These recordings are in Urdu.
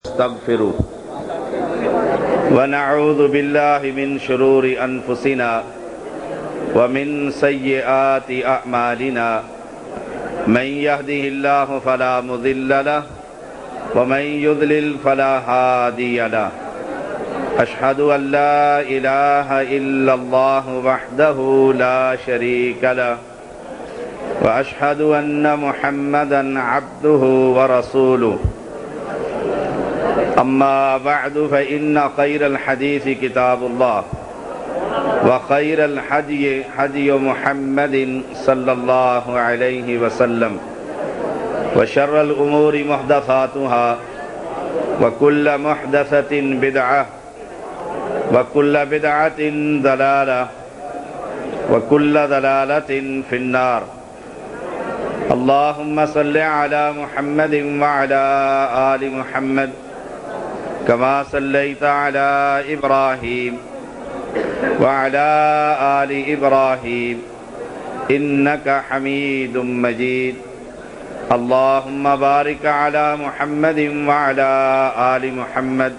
استغفروا ونعوذ بالله من شرور أنفسنا ومن سيئات أعمالنا من يهده الله فلا مضل له ومن يضلل فلا هادي له أشهد أن لا إله إلا الله وحده لا شريك له وأشهد أن محمدًا عبده ورسوله أما بعد فإن خير الحديث كتاب الله وخير الهدي هدي محمد صلى الله عليه وسلم وشر الأمور محدثاتها وكل محدثة بدعة وكل بدعة ضلالة وكل ضلالة في النار اللهم صل على محمد وعلى آل محمد كما صليت على إبراهيم وعلى آل إبراهيم إنك حميد مجيد اللهم بارك على محمد وعلى آل محمد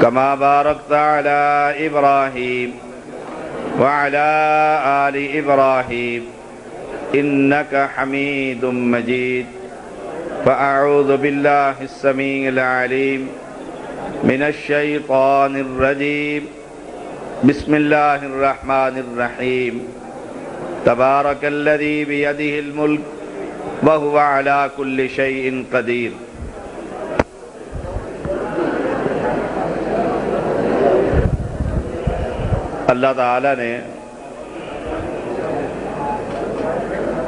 كما باركت على إبراهيم وعلى آل إبراهيم إنك حميد مجيد فأعوذ بالله السميع العليم من الشيطان الرجيم بسم الله الرحمن الرحيم تبارك الذي بيده الملك وهو على كل شيء قدير اللہ تعالی نے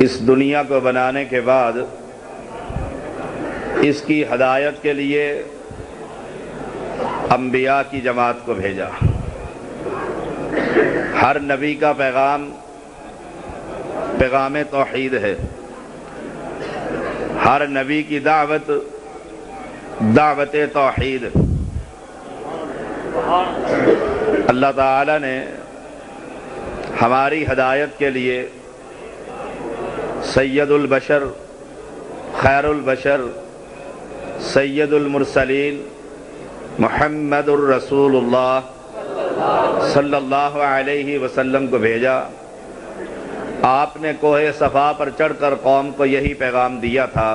اس دنیا کو بنانے کے بعد اس کی ہدایت کے لیے انبیاء کی جماعت کو بھیجا۔ ہر نبی کا پیغام توحید ہے، ہر نبی کی دعوت توحید۔ اللہ تعالی نے ہماری ہدایت کے لیے سید البشر، خیر البشر، سید المرسلین محمد الرسول اللہ صلی اللہ علیہ وسلم کو بھیجا۔ آپ نے کوہ صفا پر چڑھ کر قوم کو یہی پیغام دیا تھا،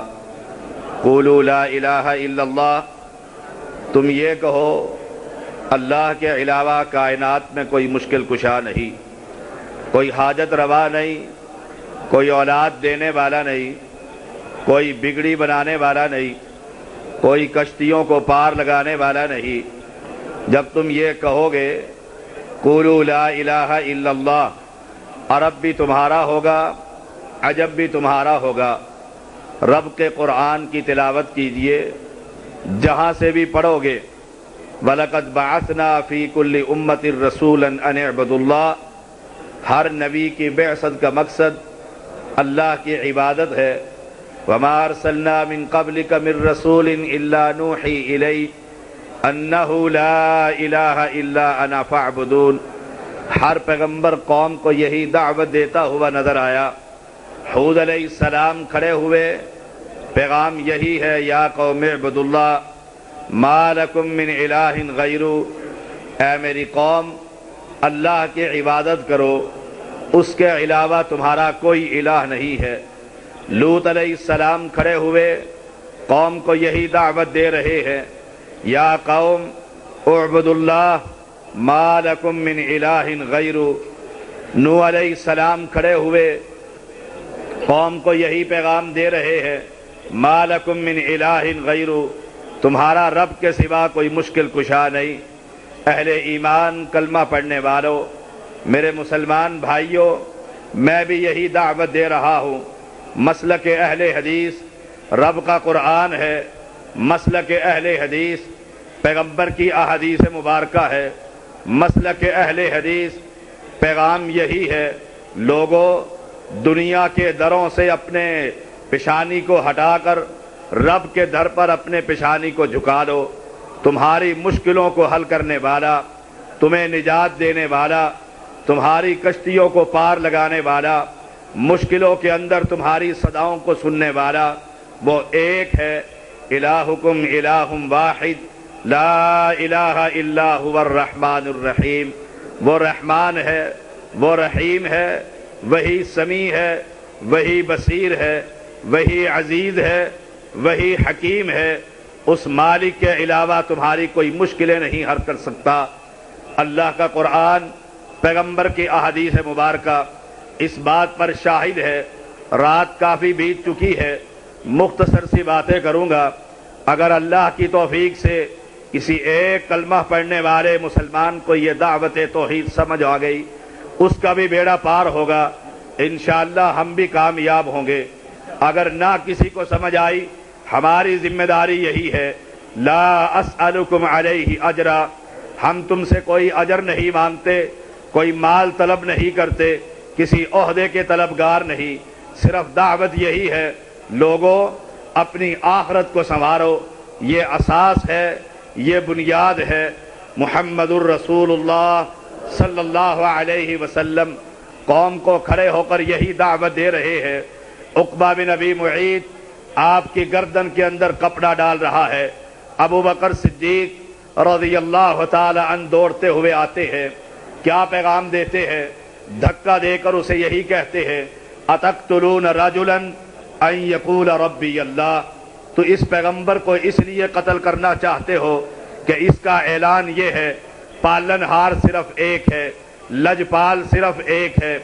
قولوا لا الہ الا اللہ، تم یہ کہو اللہ کے علاوہ کائنات میں کوئی مشکل کشا نہیں، کوئی حاجت روا نہیں، کوئی اولاد دینے والا نہیں، کوئی بگڑی بنانے والا نہیں، کوئی کشتیوں کو پار لگانے والا نہیں۔ جب تم یہ کہو گے قولوا لا الہ الا اللہ، عرب بھی تمہارا ہوگا، عجب بھی تمہارا ہوگا۔ رب کے قرآن کی تلاوت کیجئے، جہاں سے بھی پڑھو گے وَلَقَدْ بَعَثْنَا فِي كُلِّ أُمَّةٍ رَسُولًا أَنِ اعْبُدُوا اللَّهَ، ہر نبی کی بعثت کا مقصد اللہ کی عبادت ہے۔ وَمَا أَرْسَلْنَا مِن قَبْلِكَ مِن رَّسُولٍ إِلَّا نُوحِي إِلَيْهِ أَنَّهُ لَا إِلَٰهَ إِلَّا أَنَا فَاعْبُدُونِ، ہر پیغمبر قوم کو یہی دعوت دیتا ہوا نظر آیا۔ ہود علیہ السلام کھڑے ہوئے، پیغام یہی ہے، یا قوم اعبدوا اللہ ما لکم من الہ غیرہ، اے میری قوم اللہ کی عبادت کرو، اس کے علاوہ تمہارا کوئی الہ نہیں ہے۔ لوط علیہ السلام کھڑے ہوئے، قوم کو یہی دعوت دے رہے ہیں، یا قوم اعبدوا اللہ ما لکم من الہ غیرہ۔ نوح علیہ السلام کھڑے ہوئے، قوم کو یہی پیغام دے رہے ہیں، ما لکم من الہ غیرہ، تمہارا رب کے سوا کوئی مشکل کشا نہیں۔ اہل ایمان کلمہ پڑھنے والوں، میرے مسلمان بھائیوں، میں بھی یہی دعوت دے رہا ہوں۔ مسلک اہل حدیث رب کا قرآن ہے، مسلک اہل حدیث پیغمبر کی احادیث مبارکہ ہے، مسلک اہل حدیث پیغام یہی ہے، لوگوں دنیا کے دروں سے اپنے پیشانی کو ہٹا کر رب کے در پر اپنے پیشانی کو جھکا دو۔ تمہاری مشکلوں کو حل کرنے والا، تمہیں نجات دینے والا، تمہاری کشتیوں کو پار لگانے والا، مشکلوں کے اندر تمہاری صداؤں کو سننے والا وہ ایک ہے، الہکم الہ واحد لا الہ الا هو الرحمن الرحیم۔ وہ رحمان ہے، وہ رحیم ہے، وہی سمیع ہے، وہی بصیر ہے، وہی عزیز ہے، وہی حکیم ہے۔ اس مالک کے علاوہ تمہاری کوئی مشکلیں نہیں حل کر سکتا۔ اللہ کا قرآن، پیغمبر کی احادیث مبارکہ اس بات پر شاہد ہے۔ رات کافی بیت چکی ہے، مختصر سی باتیں کروں گا۔ اگر اللہ کی توفیق سے کسی ایک کلمہ پڑھنے والے مسلمان کو یہ دعوت توحید سمجھ آ گئی، اس کا بھی بیڑا پار ہوگا، انشاءاللہ ہم بھی کامیاب ہوں گے۔ اگر نہ کسی کو سمجھ آئی، ہماری ذمہ داری یہی ہے، لا اسألکم علیہ اجرا، ہم تم سے کوئی اجر نہیں مانگتے، کوئی مال طلب نہیں کرتے، کسی عہدے کے طلبگار نہیں، صرف دعوت یہی ہے، لوگوں اپنی آخرت کو سنوارو۔ یہ اساس ہے، یہ بنیاد ہے۔ محمد الرسول اللہ صلی اللہ علیہ وسلم قوم کو کھڑے ہو کر یہی دعوت دے رہے ہیں۔ عقبہ بن ابی معیط آپ کی گردن کے اندر کپڑا ڈال رہا ہے، ابو بکر صدیق رضی اللہ تعالی عنہ دوڑتے ہوئے آتے ہیں، کیا پیغام دیتے ہیں؟ دھکا دے کر اسے یہی کہتے ہیں، اتقتلون رجلا ان یقول ربی اللہ، تو اس پیغمبر کو اس لیے قتل کرنا چاہتے ہو کہ اس کا اعلان یہ ہے، پالن ہار صرف ایک ہے، لجپال صرف ایک ہے،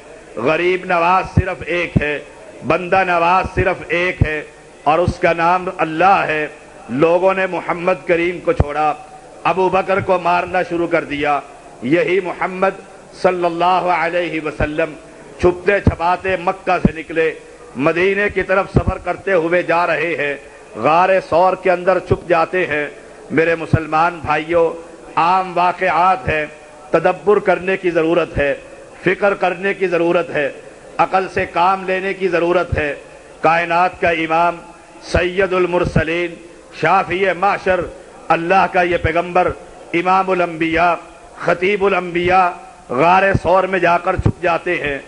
غریب نواز صرف ایک ہے، بندہ نواز صرف ایک ہے، اور اس کا نام اللہ ہے۔ لوگوں نے محمد کریم کو چھوڑا، ابو بکر کو مارنا شروع کر دیا۔ یہی محمد صلی اللہ علیہ وسلم چھپتے چھپاتے مکہ سے نکلے، مدینے کی طرف سفر کرتے ہوئے جا رہے ہیں، غار ثور کے اندر چھپ جاتے ہیں۔ میرے مسلمان بھائیوں، عام واقعات ہیں، تدبر کرنے کی ضرورت ہے، فکر کرنے کی ضرورت ہے، عقل سے کام لینے کی ضرورت ہے۔ کائنات کا امام، سید المرسلین، شافی معشر، اللہ کا یہ پیغمبر، امام الانبیاء، خطیب الانبیاء غار ثور میں جا کر چھپ جاتے ہیں۔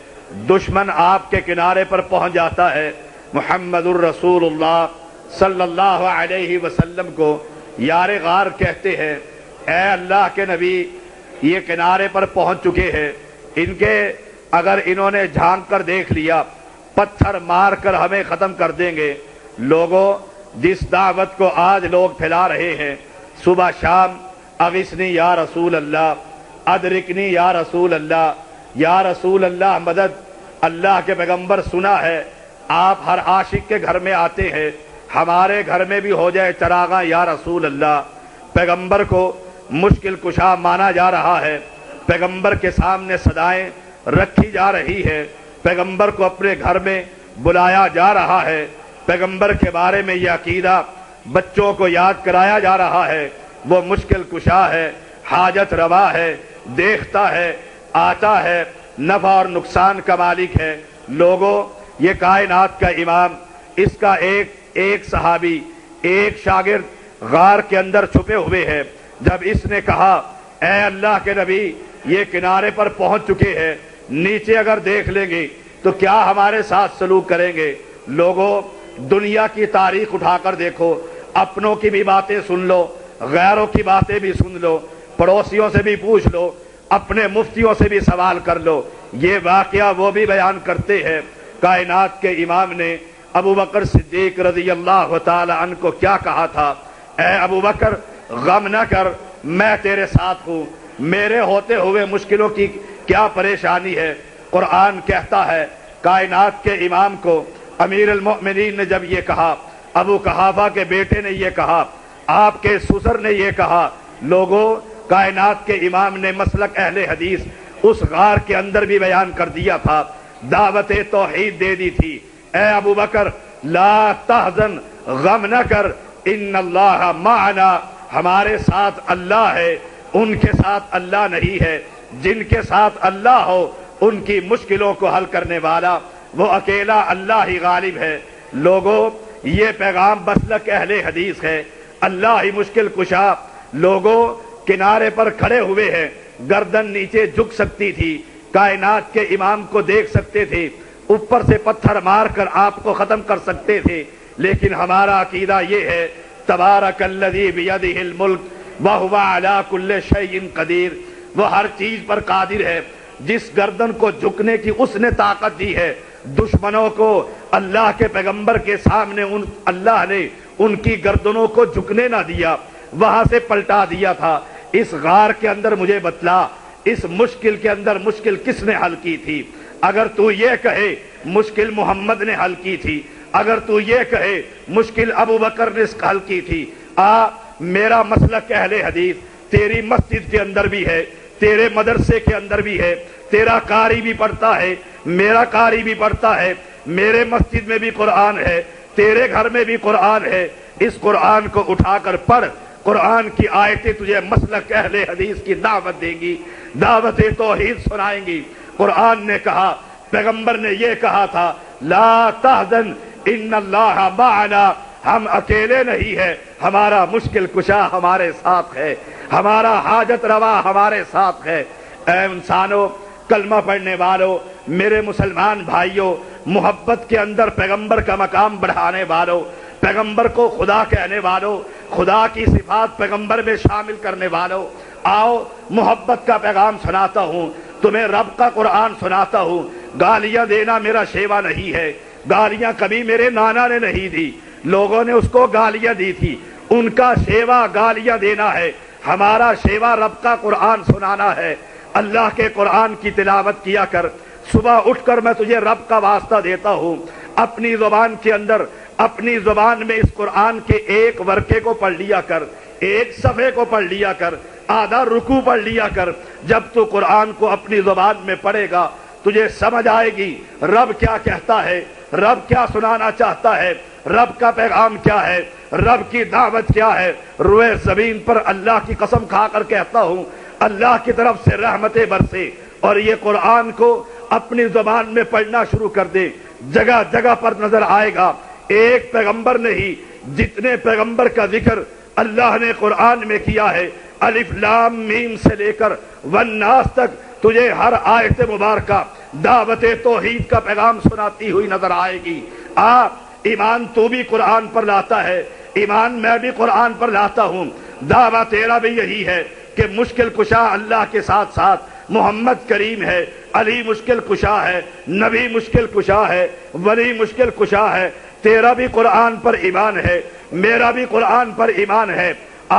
دشمن آپ کے کنارے پر پہنچ جاتا ہے، محمد الرسول اللہ صلی اللہ علیہ وسلم کو یار غار کہتے ہیں۔ اے اللہ کے نبی، یہ کنارے پر پہنچ چکے ہیں، اگر انہوں نے جھانک کر دیکھ لیا، پتھر مار کر ہمیں ختم کر دیں گے۔ لوگوں، جس دعوت کو آج لوگ پھیلا رہے ہیں، صبح شام، اغثنی یا رسول اللہ، ادرکنی یا رسول اللہ، یا رسول اللہ مدد۔ اللہ کے پیغمبر سنا ہے آپ ہر عاشق کے گھر میں آتے ہیں، ہمارے گھر میں بھی ہو جائے چراغاں یا رسول اللہ۔ پیغمبر کو مشکل کشا مانا جا رہا ہے، پیغمبر کے سامنے صدائیں رکھی جا رہی ہے، پیغمبر کو اپنے گھر میں بلایا جا رہا ہے، پیغمبر کے بارے میں یہ عقیدہ بچوں کو یاد کرایا جا رہا ہے۔ وہ مشکل کشا ہے، حاجت روا ہے، دیکھتا ہے، آتا ہے، نفع اور نقصان کا مالک ہے۔ لوگوں، یہ کائنات کا امام، اس کا ایک صحابی، ایک شاگرد غار کے اندر چھپے ہوئے ہیں۔ جب اس نے کہا، اے اللہ کے نبی، یہ کنارے پر پہنچ چکے ہیں، نیچے اگر دیکھ لیں گے تو کیا ہمارے ساتھ سلوک کریں گے؟ لوگوں، دنیا کی تاریخ اٹھا کر دیکھو، اپنوں کی بھی باتیں سن لو، غیروں کی باتیں بھی سن لو، پڑوسیوں سے بھی پوچھ لو، اپنے مفتیوں سے بھی سوال کر لو۔ یہ واقعہ وہ بھی بیان کرتے ہیں، کائنات کے امام نے ابو بکر صدیق رضی اللہ تعالی عنہ کو کیا کہا تھا، اے ابو بکر، غم نہ کر، میں تیرے ساتھ ہوں، میرے ہوتے ہوئے مشکلوں کی کیا پریشانی ہے۔ قرآن کہتا ہے، کائنات کے امام کو امیر المؤمنین نے جب یہ کہا، ابو قحافہ کے بیٹے نے یہ کہا، آپ کے سسر نے یہ کہا، لوگوں، کائنات کے امام نے مسلک اہل حدیث اس غار کے اندر بھی بیان کر دیا تھا، دعوت توحید دے دی تھی۔ اے ابو بکر، لا تحزن، غم نہ کر، ان اللہ معنا، ہمارے ساتھ اللہ ہے، ان کے ساتھ اللہ نہیں ہے۔ جن کے ساتھ اللہ ہو، ان کی مشکلوں کو حل کرنے والا وہ اکیلا اللہ ہی غالب ہے۔ لوگوں، یہ پیغام مسلک اہل حدیث ہے، اللہ ہی مشکل کشا۔ لوگوں، کنارے پر کھڑے ہوئے ہیں، گردن نیچے جھک سکتی تھی، کائنات کے امام کو دیکھ سکتے تھے، اوپر سے پتھر مار کر آپ کو ختم کر سکتے تھے، لیکن ہمارا عقیدہ یہ ہے، تبارک الذی بیدہ الملک وہو علی کل شیء قدیر، وہ ہر چیز پر قادر ہے، جس گردن کو جھکنے کی اس نے طاقت دی ہے، دشمنوں کو اللہ کے پیغمبر کے سامنے اللہ نے ان کی گردنوں کو جھکنے نہ دیا، وہاں سے پلٹا دیا تھا۔ اس غار کے اندر مجھے بتلا، اس مشکل کے اندر مشکل کس نے حل کی تھی؟ اگر تو یہ کہے مشکل محمد نے حل کی تھی، اگر تو یہ کہے مشکل ابو بکر نے حل کی تھی، میرا مسلک اہل حدیث تیری مسجد کے اندر بھی ہے، تیرے مدرسے کے اندر بھی ہے، تیرا قاری بھی پڑھتا ہے، میرا قاری بھی پڑھتا ہے، میرے مسجد میں بھی قرآن ہے، تیرے گھر میں بھی قرآن ہے، اس قرآن کو اٹھا کر پڑھ، قرآن کی آیتیں تجھے مسلک اہل حدیث کی دعوت دیں گی، دعوت توحید سنائیں گی۔ قرآن نے کہا، پیغمبر نے یہ کہا تھا، لا تحزن ان اللہ معنا، ہم اکیلے نہیں ہیں، ہمارا مشکل کشا ہمارے ساتھ ہے، ہمارا حاجت روا ہمارے ساتھ ہے۔ اے انسانوں، کلمہ پڑھنے والوں، میرے مسلمان بھائیوں، محبت کے اندر پیغمبر کا مقام بڑھانے والوں، پیغمبر کو خدا کہنے والوں، خدا کی صفات پیغمبر میں شامل کرنے والوں، آؤ محبت کا پیغام سناتا ہوں، تمہیں رب کا قرآن سناتا ہوں۔ گالیاں دینا میرا شیوا نہیں ہے، گالیاں کبھی میرے نانا نے نہیں دی، لوگوں نے اس کو گالیاں دی تھی، ان کا شیوا گالیاں دینا ہے، ہمارا شیوا رب کا قرآن سنانا ہے۔ اللہ کے قرآن کی تلاوت کیا کر، صبح اٹھ کر میں تجھے رب کا واسطہ دیتا ہوں، اپنی زبان کے اندر، اپنی زبان میں اس قرآن کے ایک ورقے کو پڑھ لیا کر، ایک صفحے کو پڑھ لیا کر، آدھا رکوع پڑھ لیا کر۔ جب تو قرآن کو اپنی زبان میں پڑھے گا تجھے سمجھ آئے گی رب کیا کہتا ہے، رب کیا سنانا چاہتا ہے، رب کا پیغام کیا ہے، رب کی دعوت کیا ہے۔ روئے زمین پر اللہ کی قسم کھا کر کہتا ہوں، اللہ کی طرف سے رحمتیں برسے اور یہ قرآن کو اپنی زبان میں پڑھنا شروع کر دے، جگہ جگہ پر نظر آئے گا۔ ایک پیغمبر نہیں، جتنے پیغمبر کا ذکر اللہ نے قرآن میں کیا ہے، الف لام میم سے لے کر والناس تک، تجھے ہر آیت مبارکہ دعوت توحید کا پیغام سناتی ہوئی نظر آئے گی۔ ایمان تو بھی قرآن پر لاتا ہے، ایمان میں بھی قرآن پر لاتا ہوں، دعویٰ تیرا بھی یہی ہے کہ مشکل کشا اللہ کے ساتھ ساتھ محمد کریم ہے، علی مشکل کشا ہے، نبی مشکل کشا ہے، ولی مشکل کشا ہے۔ تیرا بھی قرآن پر ایمان ہے، میرا بھی قرآن پر ایمان ہے۔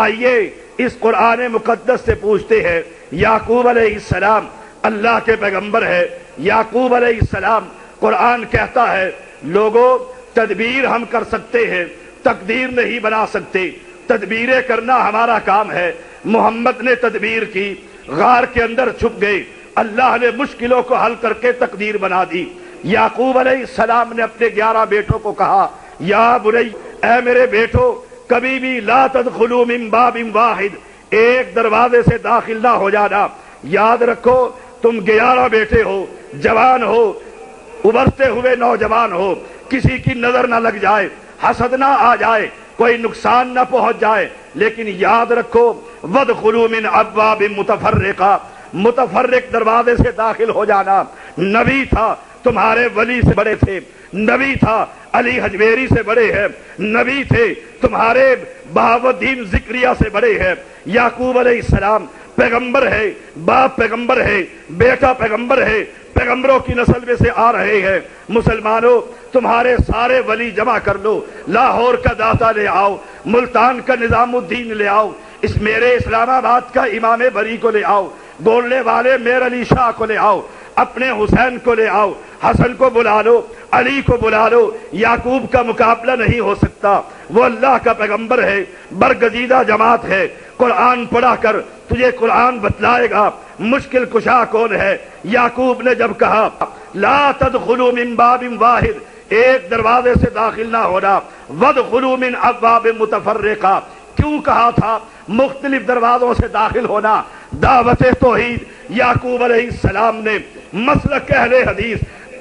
آئیے اس قرآن مقدس سے پوچھتے ہیں، یعقوب علیہ السلام اللہ کے پیغمبر ہے، یعقوب علیہ السلام، قرآن کہتا ہے لوگوں تدبیر ہم کر سکتے ہیں، تقدیر نہیں بنا سکتے، تدبیریں کرنا ہمارا کام ہے۔ محمد نے تدبیر کی، غار کے اندر چھپ گئے، اللہ نے مشکلوں کو حل کر کے تقدیر بنا دی۔ یعقوب علیہ السلام نے اپنے 11 بیٹوں کو کہا، یا بنی، اے میرے بیٹو، کبھی بھی لا تدخلوا من باب واحد، ایک دروازے سے داخل نہ ہو جانا۔ یاد رکھو تم 11 بیٹے ہو، جوان ہو، ابھرتے ہوئے نوجوان ہو، کسی کی نظر نہ لگ جائے، حسد نہ آ جائے، کوئی نقصان نہ پہنچ جائے، لیکن یاد رکھو وَادْخُلُوا مِنْ أَبْوَابٍ مُتَفَرِّقَةٍ، متفرق دروازے سے داخل ہو جانا۔ نبی تھا تمہارے ولی سے بڑے تھے، نبی تھا علی حجویری سے بڑے ہیں، نبی تھے تمہارے بہاؤالدین ذکریہ سے بڑے ہیں۔ یعقوب علیہ السلام پیغمبر ہے، باپ پیغمبر ہے، بیٹا پیغمبر ہے، پیغمبروں کی نسل میں سے آ رہے ہیں۔ مسلمانوں تمہارے سارے ولی جمع کر لو، لاہور کا داتا لے آؤ، ملتان کا نظام الدین لے آؤ، اس میرے اسلام آباد کا امام بری کو لے آؤ، گولنے والے میر علی شاہ کو لے آؤ، اپنے حسین کو لے آؤ، حسن کو بلا لو، علی کو بلا لو۔ یعقوب کا مقابلہ نہیں ہو سکتا، وہ اللہ کا پیغمبر ہے، برگزیدہ جماعت ہے۔ قرآن پڑھا کر تجھے قرآن بتلائے گا مشکل کشا کون ہے۔ یعقوب نے جب کہا لا تدخلوا من باب واحد، ایک دروازے سے داخل نہ ہونا، وادخلوا من ابواب متفرقہ، کیوں کہا تھا مختلف دروازوں سے داخل ہونا؟ دعوت توحید یعقوب علیہ السلام نے مسلک اہل حدیث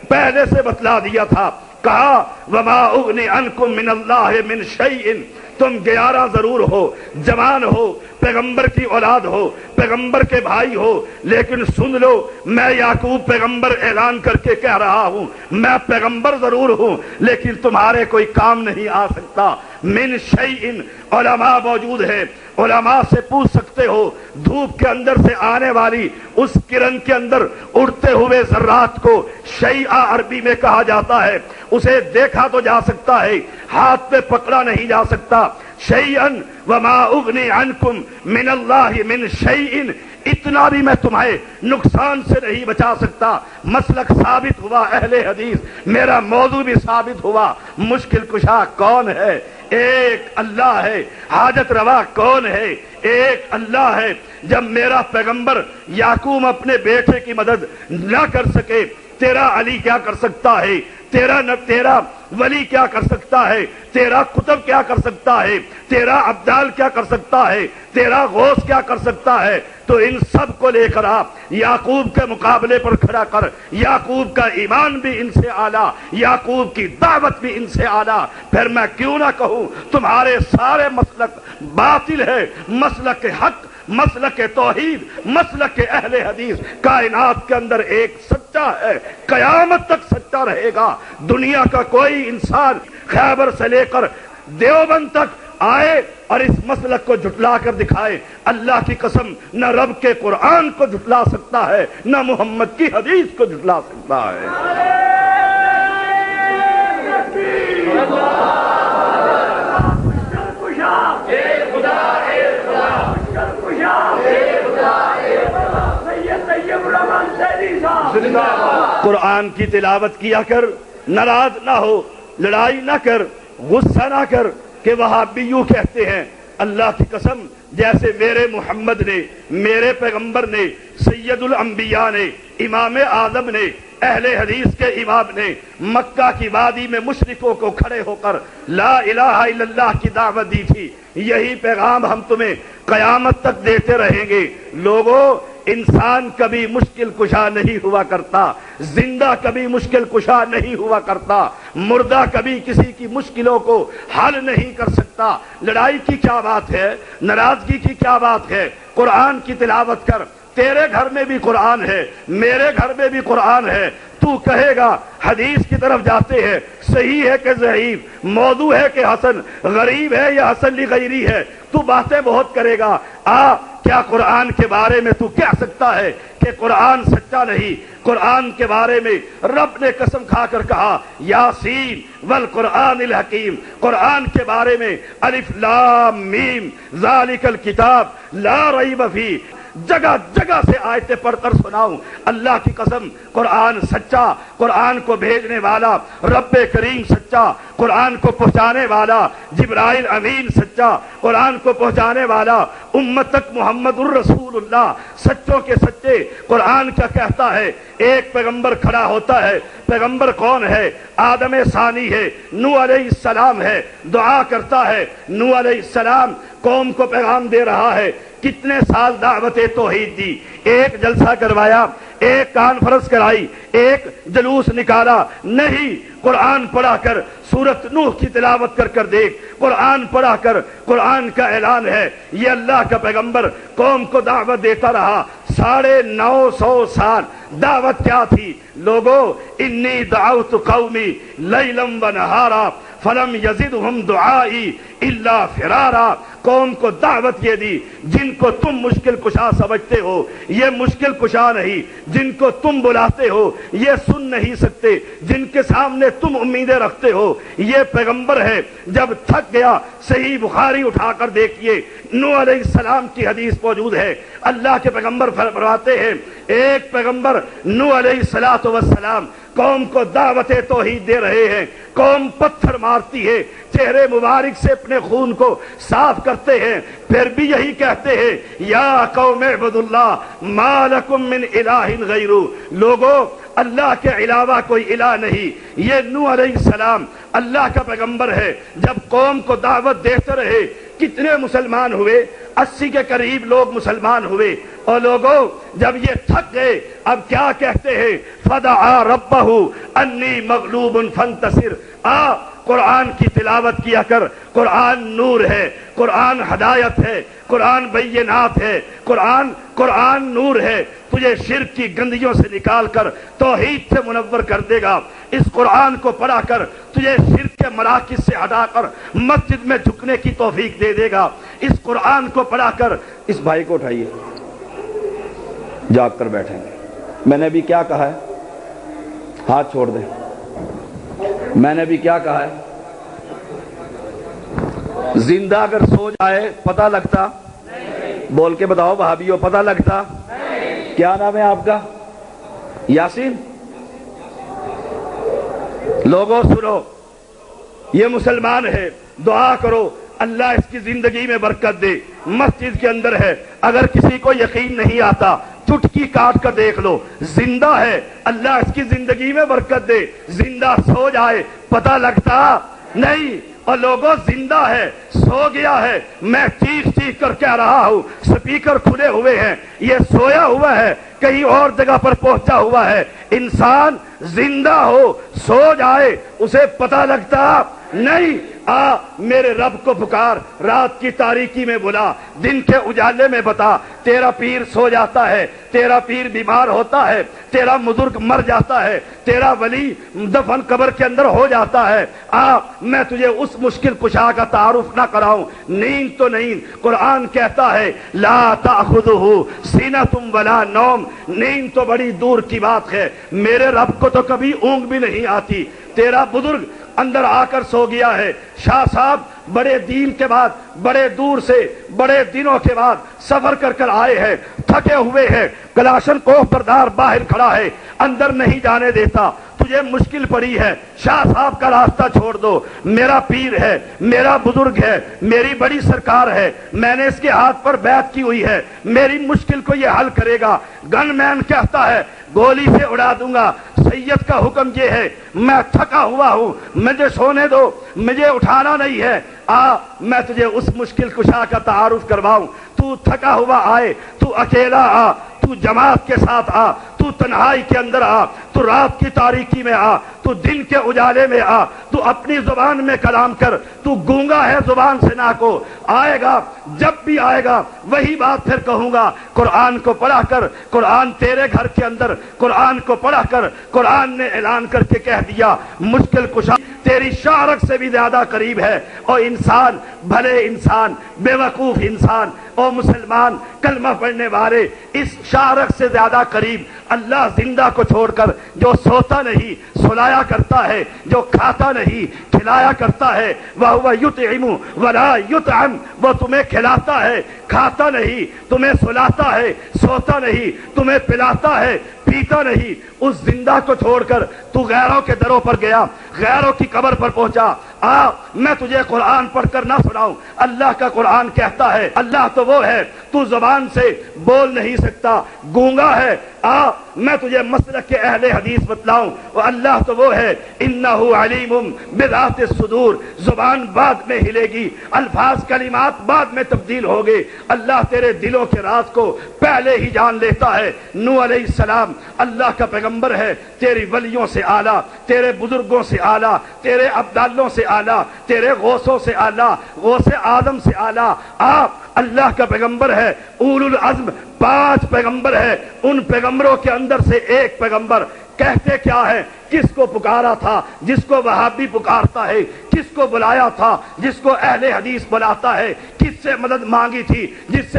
پہلے سے بتلا دیا تھا، کہا وما اغنی عنکم من اللہ من شیء، تم 11 ضرور ہو، جوان ہو، پیغمبر کی اولاد ہو، پیغمبر کے بھائی ہو، لیکن سن لو میں یعقوب پیغمبر اعلان کر کے کہہ رہا ہوں، میں پیغمبر ضرور ہوں لیکن تمہارے کوئی کام نہیں آ سکتا۔ من شیء، علماء موجود ہیں، علماء سے پوچھ سکتے ہو دھوپ کے اندر سے آنے والی اس کرن کے اندر اڑتے ہوئے ذرات کو شیء عربی میں کہا جاتا ہے، اسے دیکھا تو جا سکتا ہے، ہاتھ پہ پکڑا نہیں جا سکتا۔ شیئا وما اغنی عنکم من اللہ من شیء، اتنا بھی میں تمہیں نقصان سے نہیں بچا سکتا۔ مسلک ثابت ہوا اہل حدیث، میرا موضوع بھی ثابت ہوا۔ مشکل کشا کون ہے؟ ایک اللہ ہے۔ حاجت روا کون ہے؟ ایک اللہ ہے۔ جب میرا پیغمبر یعقوب اپنے بیٹے کی مدد نہ کر سکے، تیرا علی کیا کر سکتا ہے؟ تیرا ولی کیا کر سکتا ہے؟ تیرا قطب کیا کر سکتا ہے؟ تیرا عبدال کیا کر سکتا ہے؟ تیرا غوث کیا کر سکتا ہے؟ تو ان سب کو لے کر آپ یعقوب کے مقابلے پر کھڑا کر، یعقوب کا ایمان بھی ان سے اعلیٰ، یعقوب کی دعوت بھی ان سے اعلیٰ، پھر میں کیوں نہ کہوں تمہارے سارے مسلک باطل ہے، مسلک حق، مسلک توحید، مسلک اہل حدیث کائنات کے اندر ایک سچا ہے، قیامت تک سچا رہے گا۔ دنیا کا کوئی انسان خیبر سے لے کر دیوبند تک آئے اور اس مسلک کو جھٹلا کر دکھائے، اللہ کی قسم نہ رب کے قرآن کو جھٹلا سکتا ہے، نہ محمد کی حدیث کو جھٹلا سکتا ہے۔ قرآن کی تلاوت کیا کر، ناراض نہ ہو، لڑائی نہ کر، غصہ نہ کر کہ وہابی یوں کہتے ہیں۔ اللہ کی قسم جیسے میرے محمد نے، میرے پیغمبر نے، سید الانبیاء نے، امام اعظم نے، اہل حدیث کے امام نے مکہ کی وادی میں مشرکوں کو کھڑے ہو کر لا الہ الا اللہ کی دعوت دی تھی، یہی پیغام ہم تمہیں قیامت تک دیتے رہیں گے۔ لوگوں، انسان کبھی مشکل کشا نہیں ہوا کرتا، زندہ کبھی مشکل کشا نہیں ہوا کرتا، مردہ کبھی کسی کی مشکلوں کو حل نہیں کر سکتا۔ لڑائی کی کیا بات ہے؟ ناراضگی کی کیا بات ہے؟ قرآن کی تلاوت کر، تیرے گھر میں بھی قرآن ہے، میرے گھر میں بھی قرآن ہے۔ تو کہے گا حدیث کی طرف جاتے ہیں، صحیح ہے کہ ضعیف، موضوع ہے کہ حسن، غریب ہے یا حسن لغیری ہے، تو باتیں بہت کرے گا۔ کیا قرآن کے بارے میں تو کہہ سکتا ہے کہ قرآن سچا نہیں؟ قرآن کے بارے میں رب نے قسم کھا کر کہا یاسین والقرآن الحکیم، قرآن کے بارے میں الف لام میم ذالک الکتاب لا ریب فیہ، جگہ جگہ سے آیتیں پڑھ کر سناؤں۔ اللہ کی قسم قرآن سچا، قرآن کو بھیجنے والا رب کریم سچا، قرآن کو پہنچانے والا جبرائیل امین سچا، قرآن کو پہنچانے والا امت تک محمد الرسول اللہ سچوں کے سچے۔ قرآن کیا کہتا ہے؟ ایک پیغمبر کھڑا ہوتا ہے، پیغمبر کون ہے؟ آدم ثانی ہے، نوح علیہ السلام ہے، دعا کرتا ہے۔ نوح علیہ السلام قوم کو پیغام دے رہا ہے، کتنے سال دعوت توحید دی، ایک جلسہ کروایا، ایک کانفرنس کرائی، ایک جلوس نکالا نہیں۔ قرآن پڑھا کر سورۃ نوح کی تلاوت کر کر دیکھ، قرآن پڑھا کر، قرآن کا اعلان ہے یہ اللہ کا پیغمبر قوم کو دعوت دیتا رہا 950 سال۔ دعوت کیا تھی؟ لوگو انی دعوت قومی لیلا و نہارا فلم یزدہم دعائی الا فرارا۔ قوم کو دعوت یہ دی، جن کو تم مشکل کشا سمجھتے ہو یہ مشکل کشا نہیں، جن کو تم بلاتے ہو یہ سن نہیں سکتے، جن کے سامنے تم امیدیں رکھتے ہو یہ پیغمبر ہے۔ جب تھک گیا، صحیح بخاری اٹھا کر دیکھیے، نوح علیہ السلام کی حدیث موجود ہے۔ اللہ کے پیغمبر فرماتے ہیں ایک پیغمبر نوح علیہ السلام قوم کو دعوت توحید دے رہے ہیں، قوم پتھر مارتی ہے، چہرے مبارک سے اپنے خون کو صاف کرتے ہیں، پھر بھی یہی کہتے ہیں یا قوم اعبدوا اللہ ما لکم من الہ غیرہ۔ لوگوں، اللہ کے علاوہ کوئی الہ نہیں۔ یہ نوح علیہ السلام اللہ کا پیغمبر ہے، جب قوم کو دعوت دیتے رہے کتنے مسلمان ہوئے؟ 80 کے قریب لوگ مسلمان ہوئے۔ اور لوگوں جب یہ تھک گئے اب کیا کہتے ہیں؟ فدعا ربہ انی مغلوب فانتصر۔ قرآن کی تلاوت کیا کر، قرآن نور ہے، قرآن ہدایت ہے، قرآن بینات ہے، قرآن نور ہے، تجھے شرک کی گندگیوں سے نکال کر توحید سے منور کر دے گا۔ اس قرآن کو پڑھا کر تجھے شرک کے مراکز سے ہٹا کر مسجد میں جھکنے کی توفیق دے دے گا۔ اس قرآن کو پڑھا کر، اس بھائی کو اٹھائیے، جاگ کر بیٹھیں گے۔ میں نے ابھی کیا کہا ہے؟ ہاتھ چھوڑ دیں۔ میں نے ابھی کیا کہا ہے؟ زندہ اگر سو جائے پتہ لگتا؟ بول کے بتاؤ بھابیو، پتہ لگتا؟ کیا نام ہے آپ کا؟ یاسین؟ لوگوں سنو، یہ مسلمان ہے، دعا کرو اللہ اس کی زندگی میں برکت دے۔ مسجد کے اندر ہے، اگر کسی کو یقین نہیں آتا چٹکی کاٹ کر دیکھ لو، زندہ ہے، اللہ اس کی زندگی میں برکت دے۔ زندہ سو جائے پتہ لگتا نہیں، اور لوگوں زندہ ہے، سو گیا ہے، میں چیخ چیخ کر کہہ رہا ہوں، سپیکر کھلے ہوئے ہیں، یہ سویا ہوا ہے، کہیں اور جگہ پر پہنچا ہوا ہے۔ انسان زندہ ہو، سو جائے، اسے پتہ لگتا نہیں۔ میرے رب کو پکار، رات کی تاریکی میں بلا، دن کے اجالے میں بتا۔ تیرا پیر سو جاتا ہے، تیرا پیر بیمار ہوتا ہے، تیرا بزرگ مر جاتا ہے، تیرا ولی دفن قبر کے اندر ہو جاتا ہے، میں تجھے اس مشکل کشا کا تعارف نہ کراؤں؟ نیند تو نیند، قرآن کہتا ہے لا تأخذہ سینۃ ولا نوم، نیند تو بڑی دور کی بات ہے، میرے رب کو تو کبھی اونگ بھی نہیں آتی۔ تیرا بزرگ اندر آ کر سو گیا ہے، شاہ صاحب بڑے دین کے بعد، بڑے دور سے، بڑے دنوں کے بعد سفر کر کر آئے ہیں، تھکے ہوئے ہیں، کلاشن کوہ بردار باہر کھڑا ہے، اندر نہیں جانے دیتا، تجھے مشکل پڑی ہے، شاہ صاحب کا راستہ چھوڑ دو، میرا پیر ہے، میرا بزرگ ہے، میری بڑی سرکار ہے، میں نے اس کے ہاتھ پر بیعت کی ہوئی ہے، میری مشکل کو یہ حل کرے گا۔ گن مین کہتا ہے گولی سے اڑا دوں گا، سید کا حکم یہ ہے میں تھکا ہوا ہوں، مجھے سونے دو، مجھے اٹھانا نہیں ہے، میں تجھے اس مشکل کشا کا تعارف کرواؤں۔ تو تھکا ہوا آئے، تو اکیلا آ، تو جماعت کے ساتھ آ، تو تنہائی کے اندر آ، تو رات کی تاریکی میں آ، تو دن کے اجالے میں آ، تو اپنی زبان میں کلام کر، تو گونگا ہے زبان سے نہ کو، آئے گا، جب بھی آئے گا وہی بات پھر کہوں گا۔ قرآن کو پڑھا کر، قرآن تیرے گھر کے اندر، قرآن کو پڑھا کر، قرآن نے اعلان کر کے کہہ دیا مشکل کشا تیری شارک سے بھی زیادہ قریب ہے۔ اور انسان، بھلے انسان، بے وقوف انسان، اور مسلمان کلمہ پڑھنے والے، اس شارک سے زیادہ قریب اللہ زندہ کو چھوڑ کر جو سوتا نہیں سلایا کرتا ہے، جو کھاتا نہیں کھلایا کرتا ہے، وَهُوَ يُطْعِمُ وَلَا يُطْعَمُ، وہ تمہیں کھلاتا ہے، کھاتا نہیں، تمہیں سلاتا ہے، سوتا نہیں، تمہیں پلاتا ہے، پیتا نہیں، اس زندہ کو چھوڑ کر تو غیروں کے دروں پر گیا، غیروں کی قبر پر پہنچا۔ میں تجھے قرآن پڑھ کر نہ سناؤں، اللہ کا قرآن کہتا ہے اللہ تو وہ ہے، تو زبان سے بول نہیں سکتا، گونگا ہے، میں تجھے مسلک کے اہل حدیث بتلاؤں، وہ اللہ تو وہ ہے انہ علیم بذات الصدور، زبان بعد میں ہلے گی، الفاظ کلمات بعد میں تبدیل ہوگے، اللہ تیرے دلوں کے راز کو پہلے ہی جان لیتا ہے۔ نوح علیہ السلام اللہ کا پیغمبر ہے، تیری ولیوں سے اعلیٰ، تیرے بزرگوں سے اعلیٰ، تیرے عبداللوں سے اعلیٰ، تیرے غوثوں سے اعلیٰ، غوث آدم سے اعلیٰ، آپ اللہ کا پیغمبر ہے، اولو العزم 5 پیغمبر ہے، ان پیغمبروں کے اندر سے ایک پیغمبر کہتے کیا ہے، کس کو پکارا تھا، جس کو وہابی پکارتا ہے، کس کو بلایا تھا، جس کو اہل حدیث بلاتا ہے، کس سے مدد مانگی تھی، جس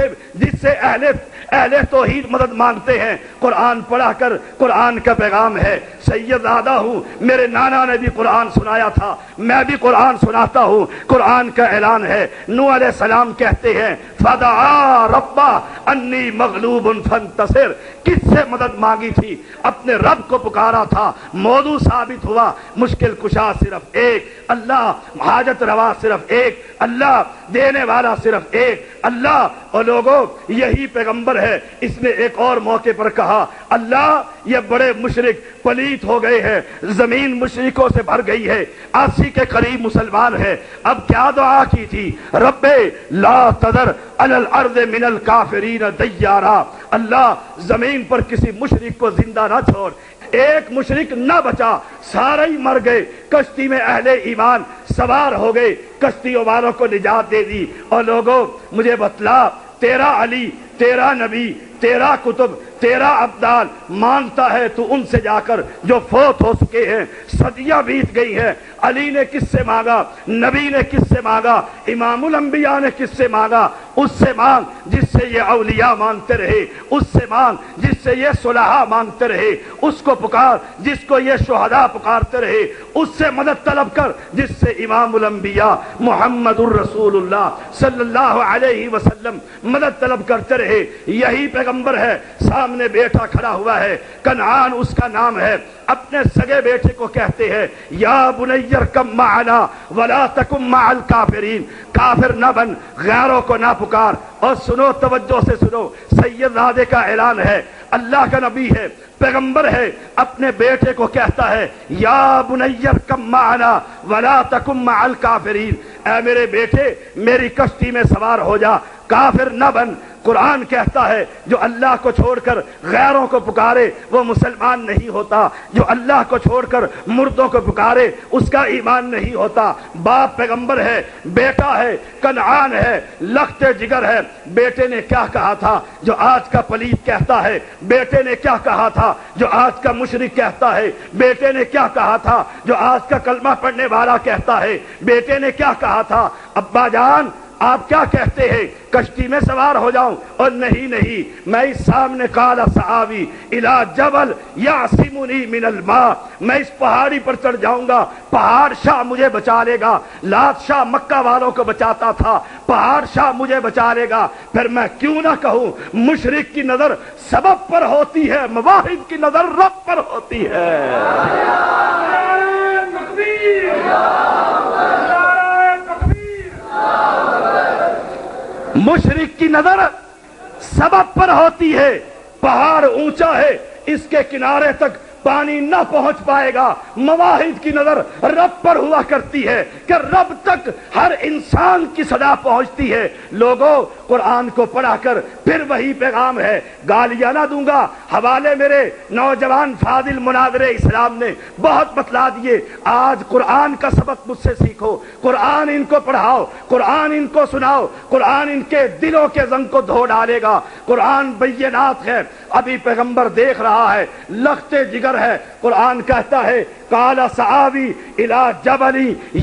سے اہل توحید مدد مانگتے ہیں۔ قرآن پڑھا کر، قرآن کا پیغام ہے، سید زادہ ہوں، میرے نانا نے بھی قرآن سنایا تھا، میں بھی قرآن سناتا ہوں، قرآن کا اعلان ہے۔ نوح علیہ السلام کہتے ہیں فدعا ربا انی مغلوب فانتصر، کس سے مدد مانگی تھی، اپنے رب کو پکارا تھا، موضوع ثابت ہوا، مشکل کشا صرف ایک اللہ، حاجت روا صرف ایک اللہ، دینے والا صرف ایک اللہ۔ اور لوگوں یہی پیغمبر ہے، اس نے ایک اور موقع پر کہا اللہ یہ بڑے مشرک پلیت ہو گئے ہیں، زمین مشرکوں سے بھر گئی ہے، 80 کے قریب مسلمان ہیں، اب کیا دعا کی تھی، رب لا تذر علی الارض من الکافرین دیارا، اللہ زمین پر کسی مشرک کو زندہ نہ چھوڑ، ایک مشرک نہ بچا، سارے ہی مر گئے۔ کشتی میں اہل ایمان سوار ہو گئے، کشتیوں والوں کو نجات دے دی۔ اور لوگوں مجھے بتلا، تیرا علی، تیرا نبی، تیرا کتب، تیرا ابدال مانگتا ہے تو ان سے جا کر جو فوت ہو چکے ہیں، صدیاں بیت گئی ہیں۔ علی نے کس سے مانگا؟ نبی نے کس سے مانگا؟ امام الانبیاء نے کس سے مانگا؟ اس سے مانگ جس سے یہ اولیاء مانگتے رہے، اس سے مانگ جس سے یہ صلحاء مانگتے رہے، اس کو پکار جس کو یہ شہداء پکارتے رہے، اس سے مدد طلب کر جس سے امام الانبیاء محمد الرسول اللہ صلی اللہ علیہ وسلم مدد طلب کرتے رہے۔ یہی پیغمبر ہے، سامنے بیٹا کھڑا ہوا ہے، کنعان اس کا نام ہے، اپنے سگے بیٹے کو کہتے ہیں یا بنی ارکب معنا ولا تکن مع الکافرین، کافر نہ بن، غیروں کو نہ پکار۔ اور سنو، توجہ سے سنو، سید زادے کا اعلان ہے، اللہ کا نبی ہے، پیغمبر ہے، اپنے بیٹے کو کہتا ہے یا بنی ارکب معنا ولا تکن مع الکافرین، اے میرے بیٹے میری کشتی میں سوار ہو جا، کافر نہ بن۔ قرآن کہتا ہے جو اللہ کو چھوڑ کر غیروں کو پکارے وہ مسلمان نہیں ہوتا، جو اللہ کو چھوڑ کر مردوں کو پکارے اس کا ایمان نہیں ہوتا۔ باپ پیغمبر ہے، بیٹا ہے، کنعان ہے، لخت جگر ہے۔ بیٹے نے کیا کہا تھا جو آج کا پلیت کہتا ہے؟ بیٹے نے کیا کہا تھا جو آج کا مشرک کہتا ہے؟ بیٹے نے کیا کہا تھا جو آج کا کلمہ پڑھنے والا کہتا ہے؟ بیٹے نے کیا کہا تھا؟ ابا جان آپ کیا کہتے ہیں؟ کشتی میں سوار ہو جاؤں؟ اور نہیں، میں اس سامنے قال صحابی الی جبل یعصمنی من الماء، میں اس پہاڑی پر چڑھ جاؤں گا، پہاڑ شاہ مجھے بچا لے گا۔ لات شاہ مکہ والوں کو بچاتا تھا، پہاڑ شاہ مجھے بچا لے گا۔ پھر میں کیوں نہ کہوں مشرک کی نظر سبب پر ہوتی ہے، مواہب کی نظر رب پر ہوتی ہے۔ مشرک کی نظر سبب پر ہوتی ہے، پہاڑ اونچا ہے، اس کے کنارے تک پانی نہ پہنچ پائے گا، مواہب کی نظر رب پر ہوا کرتی ہے کہ رب تک ہر انسان کی صدا پہنچتی ہے۔ لوگوں قرآن کو پڑھا کر پھر وہی پیغام ہے، گالیاں نہ دوں گا، حوالے میرے نوجوان فاضل مناظر اسلام نے بہت بتلا دیے۔ آج قرآن کا سبق مجھ سے سیکھو، قرآن ان کو پڑھاؤ، قرآن ان کو سناؤ، قرآن ان کے دلوں کے زنگ کو دھو ڈالے گا۔ قرآن بینات ہے، ابھی پیغمبر دیکھ رہا ہے، لخت جگر ہے۔ قرآن کہتا ہے قال صحابی الی جبل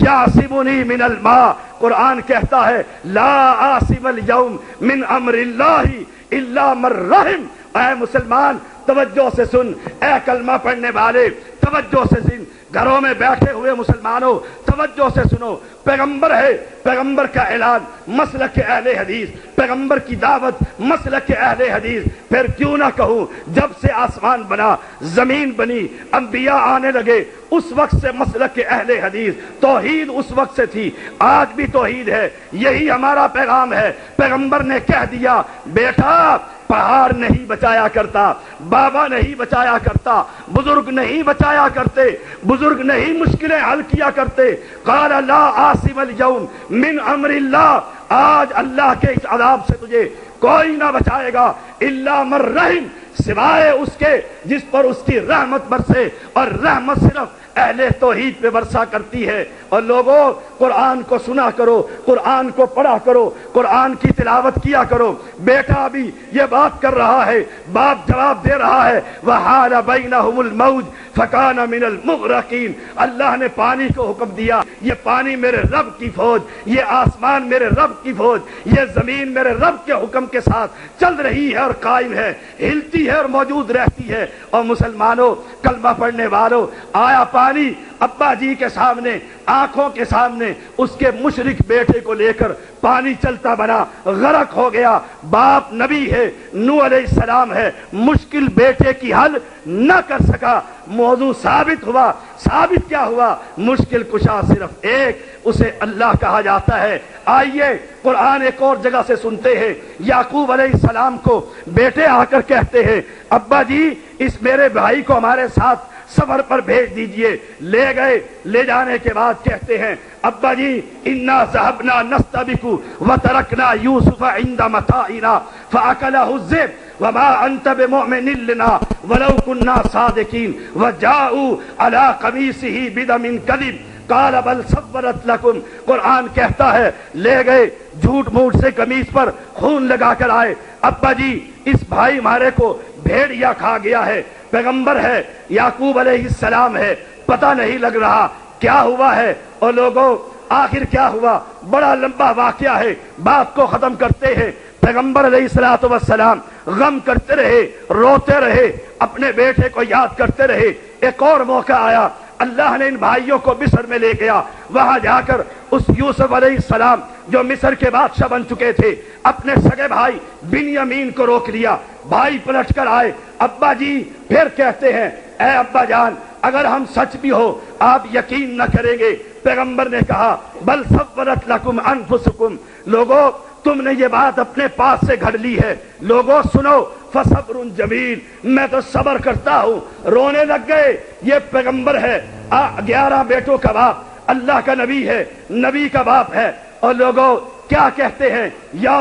یعصمنی من الماء، قرآن کہتا ہے لا عاصم اليوم من امر اللہ الا من رحم۔ اے مسلمان توجہ سے سن، اے کلمہ پڑھنے والے توجہ سے سن، گھروں میں بیٹھے ہوئے مسلمانوں توجہ سے سنو، پیغمبر ہے، پیغمبر کا اعلان مسلک اہل حدیث، پیغمبر کی دعوت مسلک اہل حدیث۔ پھر کیوں نہ کہوں جب سے آسمان بنا، زمین بنی، انبیاء آنے لگے، اس وقت سے مسلک اہل حدیث، توحید اس وقت سے تھی، آج بھی توحید ہے، یہی ہمارا پیغام ہے۔ پیغمبر نے کہہ دیا بیٹا پہاڑ نہیں بچایا کرتا، بابا نہیں بچایا کرتا، بزرگ نہیں بچایا کرتے، بزرگ نہیں مشکلیں حل کیا کرتے۔ قال لا عاصم اليوم من امر اللہ، آج اللہ کے اس عذاب سے تجھے کوئی نہ بچائے گا الا من رحم، سوائے اس کے جس پر اس کی رحمت برسے، اور رحمت صرف اہل توحید پہ برسا کرتی ہے۔ اور لوگوں قرآن کو سنا کرو، قرآن کو پڑھا کرو، قرآن کی تلاوت کیا کرو۔ بیٹا بھی یہ بات کر رہا ہے، باپ جواب دے رہا ہے وحال بینہم الموج فکان من المغرقین، اللہ نے پانی کو حکم دیا، یہ پانی میرے رب کی فوج، یہ آسمان میرے رب کی فوج، یہ زمین میرے رب کے حکم کے ساتھ چل رہی ہے اور قائم ہے، ہلتی ہے اور موجود رہتی ہے۔ اور مسلمانوں کلمہ پڑھنے والوں، آیا پانی ابا جی کے سامنے، آنکھوں کے سامنے اس کے مشرک بیٹے کو لے کر پانی چلتا بنا، غرق ہو گیا۔ باپ نبی ہے، نوح علیہ السلام ہے، مشکل بیٹے کی حل نہ کر سکا، موضوع ثابت ہوا۔ ثابت کیا ہوا؟ مشکل کشا صرف ایک، اسے اللہ کہا جاتا ہے۔ آئیے قرآن ایک اور جگہ سے سنتے ہیں، یعقوب علیہ السلام کو بیٹے آ کر کہتے ہیں ابا جی اس میرے بھائی کو ہمارے ساتھ سفر پر بھیج دیجئے۔ لے گئے، لے جانے کے بعد کہتے ہیں ابا جی انا ذهبنا نستبق وترکنا یوسف عند متاعنا فاکلہ الذئب وما انت بمؤمن لنا ولو كنا صادقین وجاءوا على قمیصہ بدم کذب قال بل سولت لکم. قرآن کہتا ہے لے گئے جھوٹ موٹ سے قمیص پر خون لگا کر آئے. ابا جی اس بھائی ہمارے کو بھیڑیا کھا گیا ہے، پیغمبر ہے، یعقوب علیہ السلام ہے، پتہ نہیں لگ رہا کیا ہوا ہے. اور لوگوں آخر کیا ہوا؟ بڑا لمبا واقعہ ہے، بات کو ختم کرتے ہیں. پیغمبر علیہ الصلوۃ والسلام غم کرتے رہے، روتے رہے، اپنے بیٹے کو یاد کرتے رہے. ایک اور موقع آیا، اللہ نے ان بھائیوں کو مصر میں لے گیا. وہاں جا کر اس یوسف علیہ السلام جو مصر کے بادشاہ بن چکے تھے، اپنے سگے بھائی بنیامین کو روک لیا. بھائی پلٹ کر آئے، ابا جی پھر کہتے ہیں اے ابا جان اگر ہم سچ بھی ہو آپ یقین نہ کریں گے. پیغمبر نے کہا بل سولت لکم انفسکم، لوگوں تم نے یہ بات اپنے پاس سے گھڑ لی ہے. لوگوں سنو فصبر جمیل، میں تو صبر کرتا ہوں. رونے لگ گئے. یہ پیغمبر ہے، 11 بیٹوں کا باپ، اللہ کا نبی ہے، نبی کا باپ ہے. اور لوگوں کیا کہتے ہیں؟ یا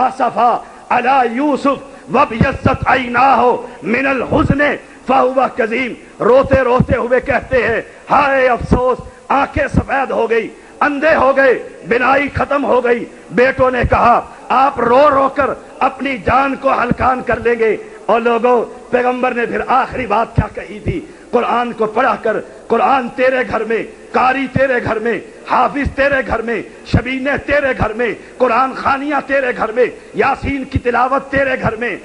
آصفا علی یوسف وابیضت عیناہ من الحزن فہو کظیم. روتے روتے ہوئے کہتے ہیں ہائے افسوس، آنکھیں سفید ہو گئی، اندھے ہو گئے، بینائی ختم ہو گئی. بیٹوں نے کہا آپ رو رو کر اپنی جان کو ہلکان کر لیں گے. اور لوگوں پیغمبر نے پھر آخری بات کیا کہی تھی؟ قرآن کو پڑھا کر، قرآن تیرے گھر میں، قاری تیرے گھر میں، حافظ تیرے گھر میں، شبینے تیرے گھر میں، قرآن خانیاں تیرے گھر میں، یاسین کی تلاوت تیرے گھر میں.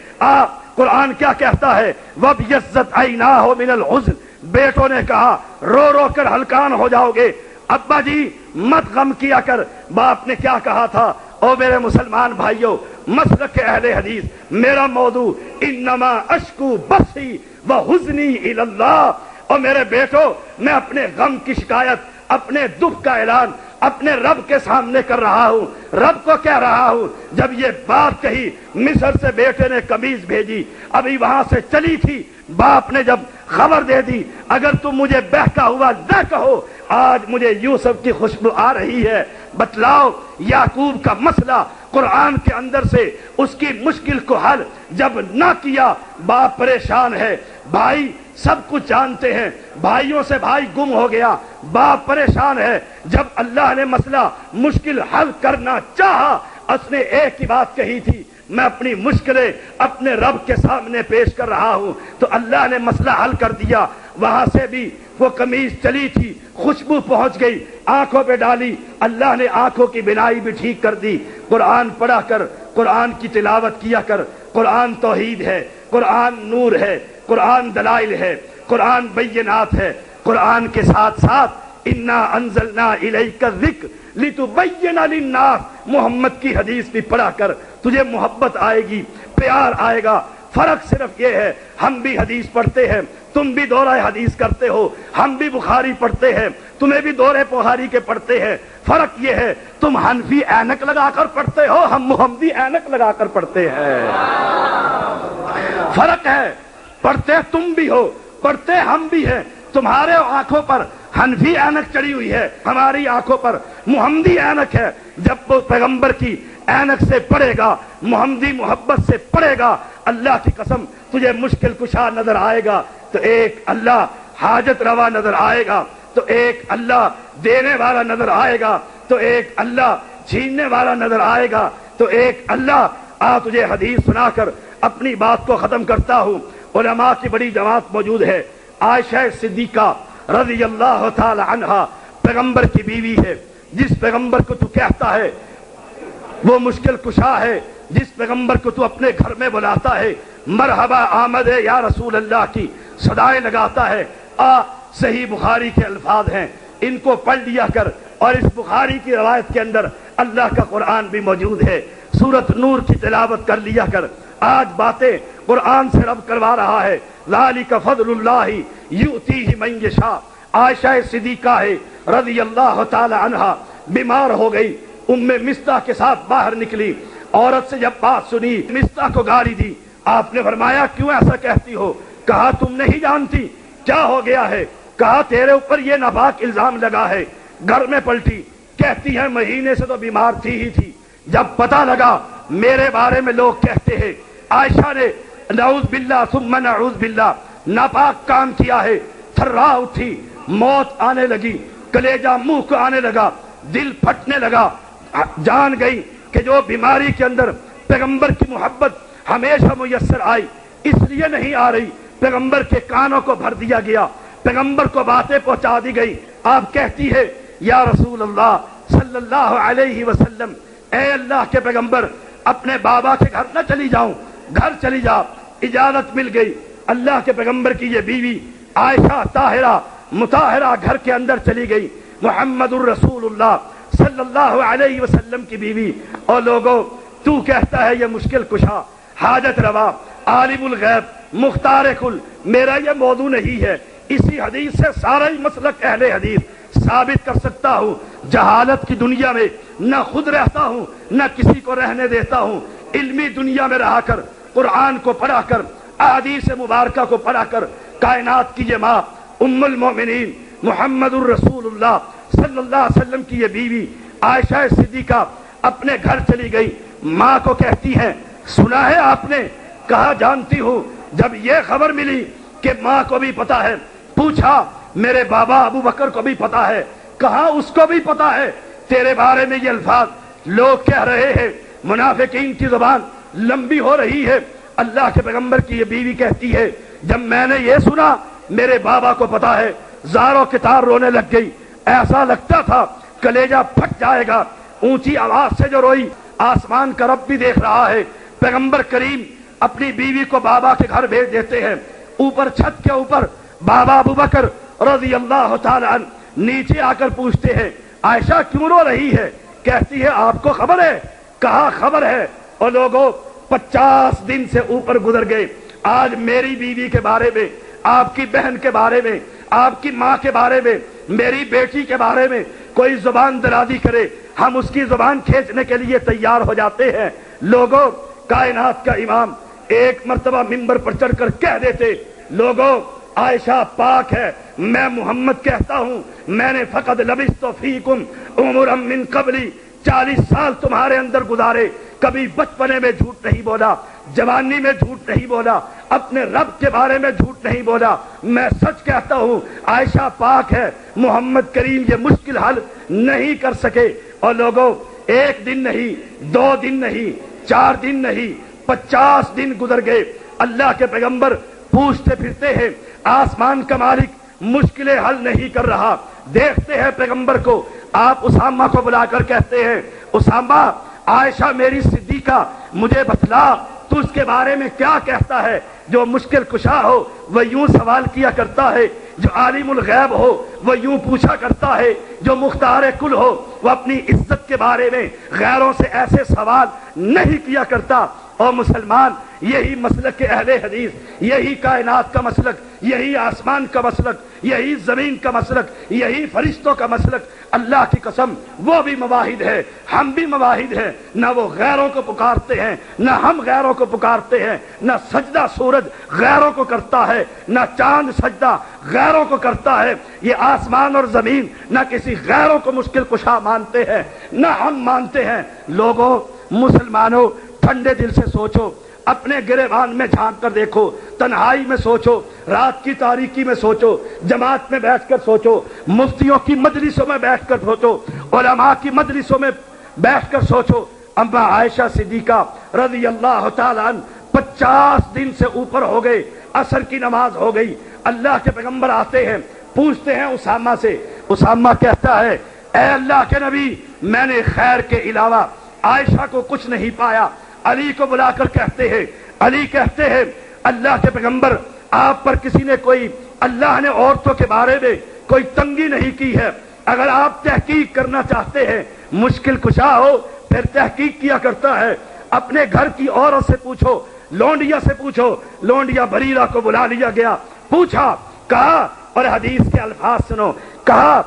قرآن کیا کہتا ہے؟ وَبْيَضَّتْ عَيْنَاهُ مِنَ الْحُزْنِ. بیٹوں نے کہا رو رو کر ہلکان ہو جاؤ گے. ابا جی مت غم کیا کر. باپ نے کیا کہا تھا؟ او میرے مسلمان بھائیوں، مسلک اہل حدیث، میرا موضوع انما اشکو بثی وحزنی الی اللہ. اور میرے بیٹوں میں اپنے غم کی شکایت، اپنے دکھ کا اعلان اپنے رب کے سامنے کر رہا ہوں. رب کو کہہ رہا ہوں جب یہ بات کہی، مصر سے بیٹے نے قمیض بھیجی، ابھی وہاں سے چلی تھی، باپ نے جب خبر دے دی اگر تم مجھے بہکا ہوا نہ کہو آج مجھے یوسف کی خوشبو آ رہی ہے. بتلاؤ یعقوب کا مسئلہ قرآن کے اندر سے اس کی مشکل کو حل جب نہ کیا، باپ پریشان ہے. بھائی سب کچھ جانتے ہیں، بھائیوں سے بھائی گم ہو گیا، باپ پریشان ہے. جب اللہ نے مسئلہ مشکل حل کرنا چاہا، اس نے ایک ہی بات کہی تھی میں اپنی مشکلیں اپنے رب کے سامنے پیش کر رہا ہوں. تو اللہ نے مسئلہ حل کر دیا. وہاں سے بھی وہ قمیض چلی تھی، خوشبو پہنچ گئی، آنکھوں پہ ڈالی، اللہ نے آنکھوں کی بینائی بھی ٹھیک کر دی. قرآن پڑھا کر، قرآن کی تلاوت کیا کر. قرآن توحید ہے، قرآن نور ہے، قرآن دلائل ہے، قرآن بینات ہے. قرآن کے ساتھ ساتھ انا انزلنا الیک الذکر لتبین للناس، محمد کی حدیث بھی پڑھا کر. تجھے محبت آئے گی، پیار آئے گا. فرق صرف یہ ہے ہم بھی حدیث پڑھتے ہیں، تم بھی دورہ حدیث کرتے ہو، ہم بھی بخاری پڑھتے ہیں، تمہیں بھی دورہ بخاری کے پڑھتے ہیں. فرق یہ ہے تم حنفی اینک لگا کر پڑھتے ہو، ہم محمدی اینک لگا کر پڑھتے ہیں. فرق ہے، پڑھتے تم بھی ہو، پڑھتے ہم بھی ہیں. تمہارے آنکھوں پر حنفی اینک چڑھی ہوئی ہے، ہماری آنکھوں پر محمدی اینک ہے. جب وہ پیغمبر کی اینک سے پڑھے گا، محمدی محبت سے پڑھے گا، اللہ کی قسم تجھے مشکل کشا نظر آئے گا تو ایک اللہ حاجت روا نظر آئے گا، تو ایک اللہ دینے والا نظر آئے گا، تو ایک اللہ چھیننے والا نظر آئے گا، تو ایک اللہ تجھے حدیث سنا کر اپنی بات کو ختم کرتا ہوں. علماء کی بڑی جماعت موجود ہے. عائشہ صدیقہ رضی اللہ تعالی عنہا پیغمبر کی بیوی ہے. جس پیغمبر کو تو کہتا ہے وہ مشکل کشا ہے، جس پیغمبر کو تو اپنے گھر میں بلاتا ہے، مرحبا آمد ہے یا رسول اللہ کی صدائیں لگاتا ہے. صحیح بخاری کے الفاظ ہیں، ان کو پڑھ لیا کر. اور اس بخاری کی روایت کے اندر اللہ کا قرآن بھی موجود ہے. سورۃ نور کی تلاوت کر لیا کر. آج باتیں قرآن سے رب کروا رہا ہے. ذالک فضل اللہ یؤتیہ من یشاء. عائشہ صدیقہ ہے رضی اللہ تعالی عنہا بیمار ہو گئی، ام مستح کے ساتھ باہر نکلی. عورت سے جب بات سنی، مستح کو گالی دی. آپ نے فرمایا کیوں ایسا کہتی ہو؟ کہا تم نہیں جانتی کیا ہو گیا ہے؟ کہا تیرے اوپر یہ ناپاک الزام لگا ہے. گھر میں پلٹی، کہتی ہے مہینے سے تو بیمار تھی ہی تھی. جب پتہ لگا میرے بارے میں لوگ کہتے ہیں، عائشہ نے نعوذ باللہ ثم نعوذ باللہ ناپاک کام کیا ہے، تھرا اٹھی، موت آنے لگی، کلیجہ منہ کو آنے لگا، دل پھٹنے لگا، جان گئی کہ جو بیماری کے اندر پیغمبر کی محبت ہمیشہ میسر آئی اس لیے نہیں آ رہی، پیغمبر کے کانوں کو بھر دیا گیا، پیغمبر کو باتیں پہنچا دی گئی۔ آپ کہتی ہے یا رسول اللہ صلی اللہ علیہ وسلم، اے اللہ کے پیغمبر اپنے بابا کے گھر نہ چلی جاؤں، گھر چلی جا۔ اجازت مل گئی، اللہ کے پیغمبر کی یہ بیوی عائشہ طاہرہ مطہرہ گھر کے اندر چلی گئی، محمد الرسول اللہ صلی اللہ علیہ وسلم کی بیوی۔ اور لوگوں، تو کہتا ہے یہ مشکل کشا، حاجت روا، عالم الغیب، مختار کل، میرا یہ موضوع نہیں ہے۔ اسی حدیث سے سارا ہی مسلک اہل حدیث ثابت کر سکتا ہوں۔ جہالت کی دنیا میں نہ خود رہتا ہوں نہ کسی کو رہنے دیتا ہوں، علمی دنیا میں رہا کر، قرآن کو پڑھا کر، احادیث مبارکہ کو پڑھا کر، کائنات کی یہ ماں ام المومنین محمد الرسول اللہ صلی اللہ علیہ وسلم کی یہ بیوی عائشہ صدیقہ اپنے گھر چلی گئی۔ ماں کو کہتی ہے سنا ہے آپ نے؟ کہا جانتی ہوں۔ جب یہ خبر ملی کہ ماں کو بھی پتا ہے، پوچھا میرے بابا ابو بکر کو بھی پتا ہے؟ کہا اس کو بھی پتا ہے، تیرے بارے میں یہ الفاظ لوگ کہہ رہے ہیں، منافقین کی زبان لمبی ہو رہی ہے۔ اللہ کے پیغمبر کی یہ بیوی کہتی ہے جب میں نے یہ سنا میرے بابا کو پتا ہے، زاروں کے تار رونے لگ گئی، ایسا لگتا تھا کلیجہ پھٹ جائے گا۔ اونچی آواز سے جو روئی، آسمان کا رب بھی دیکھ رہا ہے۔ پیغمبر کریم اپنی بیوی کو بابا کے گھر بھیج دیتے ہیں۔ اوپر چھت کے اوپر بابا ابو بکر رضی اللہ تعالی عنہ نیچے آ کر پوچھتے ہیں عائشہ کیوں رو رہی ہے؟ کہتی ہے آپ کو خبر ہے؟ کہا خبر ہے۔ اور لوگوں، 50 دن سے اوپر گزر گئے، آج میری بیوی کے بارے میں، آپ کی بہن کے بارے میں، آپ کی ماں کے بارے میں، میری بیٹی کے بارے میں کوئی زبان درازی کرے، ہم اس کی زبان کھینچنے کے لیے تیار ہو جاتے ہیں۔ لوگوں، کائنات کا امام ایک مرتبہ منبر پر چڑھ کر کہہ دیتے لوگوں عائشہ پاک ہے، میں محمد کہتا ہوں میں نے فقط لبثت فیکم عمرا من قبلی، 40 سال تمہارے اندر گزارے، کبھی بچپنے میں جھوٹ نہیں بولا، جوانی میں جھوٹ نہیں بولا، اپنے رب کے بارے میں جھوٹ نہیں بولا، میں سچ کہتا ہوں عائشہ پاک ہے۔ محمد کریم یہ مشکل حل نہیں کر سکے۔ اور لوگوں، 1 دن نہیں، 2 دن نہیں، 4 دن نہیں، 50 دن گزر گئے۔ اللہ کے پیغمبر پوچھتے پھرتے ہیں، آسمان کا مالک مشکلیں حل نہیں کر رہا۔ دیکھتے ہیں پیغمبر کو، آپ اسامہ کو بلا کر کہتے ہیں اسامہ، عائشہ میری صدیقہ مجھے بتلا تو اس کے بارے میں کیا کہتا ہے؟ جو مشکل کشا ہو وہ یوں سوال کیا کرتا ہے، جو عالم الغیب ہو وہ یوں پوچھا کرتا ہے، جو مختار کل ہو وہ اپنی عزت کے بارے میں غیروں سے ایسے سوال نہیں کیا کرتا۔ اور مسلمان، یہی مسلک اہل حدیث، یہی کائنات کا مسلک، یہی آسمان کا مسلک، یہی زمین کا مسلک، یہی فرشتوں کا مسلک۔ اللہ کی قسم وہ بھی مواحد ہے، ہم بھی مواحد ہیں۔ نہ وہ غیروں کو پکارتے ہیں نہ ہم غیروں کو پکارتے ہیں، نہ سجدہ سورج غیروں کو کرتا ہے نہ چاند سجدہ غیروں کو کرتا ہے۔ یہ آسمان اور زمین نہ کسی غیروں کو مشکل کشا مانتے ہیں نہ ہم مانتے ہیں۔ لوگوں، مسلمانوں، ٹھنڈے دل سے سوچو، اپنے گریبان میں جھانک کر دیکھو، تنہائی میں سوچو، رات کی تاریکی میں سوچو، جماعت میں بیٹھ کر سوچو، مفتیوں کی مجلسوں میں بیٹھ کر سوچو، علماء کی مجلسوں میں بیٹھ کر سوچو۔ اما عائشہ صدیقہ رضی اللہ تعالیٰ عنہ 50 دن سے اوپر ہو گئے، عصر کی نماز ہو گئی، اللہ کے پیغمبر آتے ہیں، پوچھتے ہیں اسامہ سے۔ اسامہ کہتا ہے اے اللہ کے نبی، میں نے خیر کے علاوہ عائشہ کو کچھ نہیں پایا۔ علی کو بلا کر کہتے ہیں، علی کہتے ہیں اللہ کے پیغمبر، آپ پر کسی نے کوئی، اللہ نے عورتوں کے بارے میں کوئی تنگی نہیں کی ہے۔ اگر آپ تحقیق کرنا چاہتے ہیں، مشکل کشا ہو پھر تحقیق کیا کرتا ہے۔ اپنے گھر کی عورت سے پوچھو، لونڈیا سے پوچھو۔ لونڈیا بریرہ کو بلا لیا گیا، پوچھا، کہا، اور حدیث کے الفاظ سنو، کہا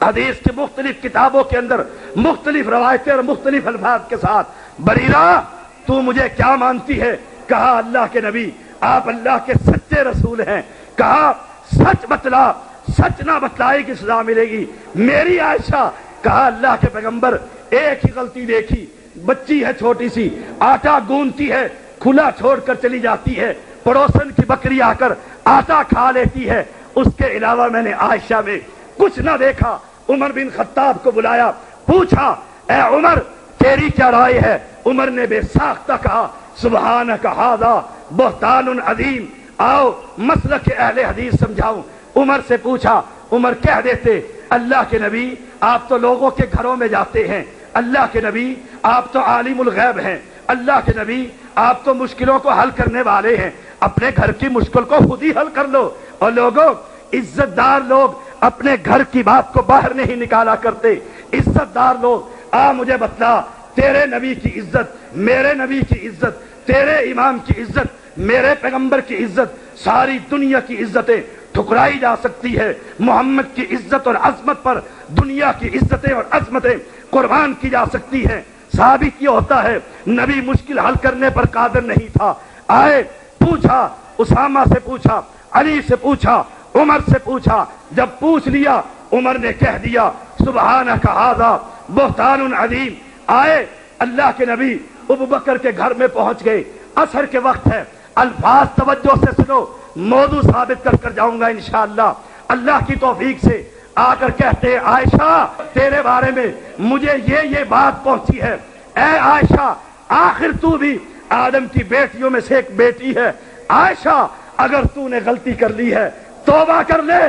حدیث کی مختلف کتابوں کے اندر مختلف روایتیں اور مختلف الفاظ کے ساتھ، بریرہ تو مجھے کیا مانتی ہے؟ کہا اللہ کے نبی، آپ اللہ کے سچے رسول ہیں۔ کہا سچ بتلا، سچ نہ بتلائے کی سزا ملے گی۔ میری عائشہ، کہا اللہ کے پیغمبر ایک ہی غلطی دیکھی، بچی ہے چھوٹی سی، آٹا گوندتی ہے، کھلا چھوڑ کر چلی جاتی ہے، پڑوسن کی بکری آ کر آٹا کھا لیتی ہے، اس کے علاوہ میں نے عائشہ میں کچھ نہ دیکھا۔ عمر بن خطاب کو بلایا، پوچھا اے عمر تیری کیا رائے ہے؟ عمر نے بے ساختہ کہا سبحانک ھذا بہتان عظیم، آؤ مسلک اہل حدیث سمجھاؤں۔ عمر سے پوچھا، عمر کہہ دیتے اللہ کے نبی آپ تو لوگوں کے گھروں میں جاتے ہیں، اللہ کے نبی آپ تو عالم الغیب ہیں، اللہ کے نبی آپ تو مشکلوں کو حل کرنے والے ہیں، اپنے گھر کی مشکل کو خود ہی حل کر لو۔ اور لوگوں، عزت دار لوگ اپنے گھر کی بات کو باہر نہیں نکالا کرتے۔ عزت دار لوگ مجھے بتلا، تیرے نبی کی عزت، میرے نبی کی عزت، تیرے امام کی عزت، میرے پیغمبر کی عزت، ساری دنیا کی عزتیں ٹھکرائی جا سکتی ہے، محمد کی عزت اور عظمت پر دنیا کی عزتیں اور عظمتیں قربان کی جا سکتی ہیں۔ ثابت یہ ہوتا ہے نبی مشکل حل کرنے پر قادر نہیں تھا۔ آئے پوچھا، اسامہ سے پوچھا، علی سے پوچھا، عمر سے پوچھا، جب پوچھ لیا عمر نے کہہ دیا سبحانک ھذا بہتان عظیم۔ آئے اللہ کے نبی ابو بکر کے گھر میں پہنچ گئے، عصر کے وقت ہے، الفاظ توجہ سے سنو، موضوع ثابت کر جاؤں گا انشاءاللہ اللہ کی توفیق سے۔ آ کر کہتے ہیں عائشہ تیرے بارے میں مجھے یہ بات پہنچی ہے، اے عائشہ آخر تو بھی آدم کی بیٹیوں میں سے ایک بیٹی ہے، عائشہ اگر تو نے غلطی کر لی ہے توبہ کر لے،